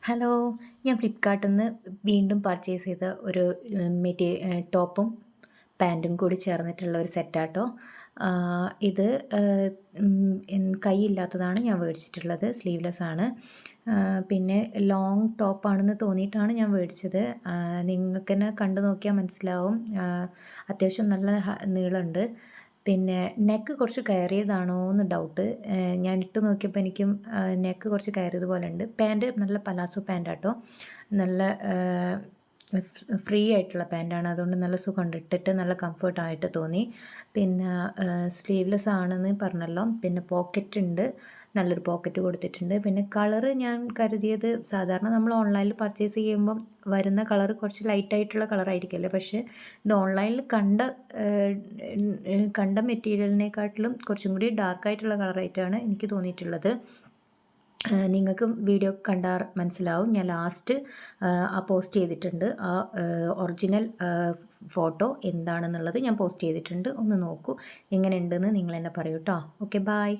Hello, ഞാൻ ഫ്ലിപ്കാർട്ടിൽ നിന്ന് വീണ്ടും പർച്ചേസ് ചെയ്ത ഒരു ടോപ്പും പാൻറ്റും കൂടി ചേർന്നിട്ടുള്ള ഒരു സെറ്റാട്ടോ. ഇത് കൈയില്ലാത്തതാണ് ഞാൻ മേടിച്ചിട്ടുള്ളത്, സ്ലീവ്ലെസ് ആണ്. പിന്നെ ലോങ് ടോപ്പാണെന്ന് തോന്നിയിട്ടാണ് ഞാൻ മേടിച്ചത്. നിങ്ങൾക്ക് തന്നെ കണ്ടു നോക്കിയാൽ മനസ്സിലാവും, അത്യാവശ്യം നല്ല നീളമുണ്ട്. പിന്നെ നെക്ക് കുറച്ച് കയറിയതാണോ എന്ന് ഡൗട്ട്. ഞാൻ ഇട്ട് നോക്കിയപ്പോൾ എനിക്കും നെക്ക് കുറച്ച് കയറിയത് പോലെ ഉണ്ട്. പാൻറ്റ് നല്ല പലാസോ പാൻറ്റാട്ടോ, നല്ല ഫ്രീ ആയിട്ടുള്ള പാൻറ്റാണ്. അതുകൊണ്ട് നല്ല സുഖമുണ്ട്, ഇട്ടിട്ട് നല്ല കംഫർട്ടായിട്ട് തോന്നി. പിന്നെ സ്ലീവ്ലെസ് ആണെന്ന് പറഞ്ഞല്ലോ. പിന്നെ പോക്കറ്റ് ഉണ്ട്, നല്ലൊരു പോക്കറ്റ് കൊടുത്തിട്ടുണ്ട്. പിന്നെ കളറ് ഞാൻ കരുതിയത്, സാധാരണ നമ്മൾ ഓൺലൈനിൽ പർച്ചേസ് ചെയ്യുമ്പം വരുന്ന കളർ കുറച്ച് ലൈറ്റായിട്ടുള്ള കളറായിരിക്കുമല്ലേ, പക്ഷേ ഇത് ഓൺലൈനിൽ കണ്ട മെറ്റീരിയലിനെക്കാട്ടിലും കുറച്ചും കൂടി ഡാർക്കായിട്ടുള്ള കളറായിട്ടാണ് എനിക്ക് തോന്നിയിട്ടുള്ളത്. നിങ്ങൾക്കും വീഡിയോ കണ്ടാൽ മനസ്സിലാവും. ഞാൻ ലാസ്റ്റ് പോസ്റ്റ് ചെയ്തിട്ടുണ്ട്, ഒറിജിനൽ ഫോട്ടോ എന്താണെന്നുള്ളത് ഞാൻ പോസ്റ്റ് ചെയ്തിട്ടുണ്ട്. ഒന്ന് നോക്കൂ, എങ്ങനെ ഉണ്ടെന്ന് നിങ്ങൾ എന്നെ പറയൂ കേട്ടോ. Okay, by.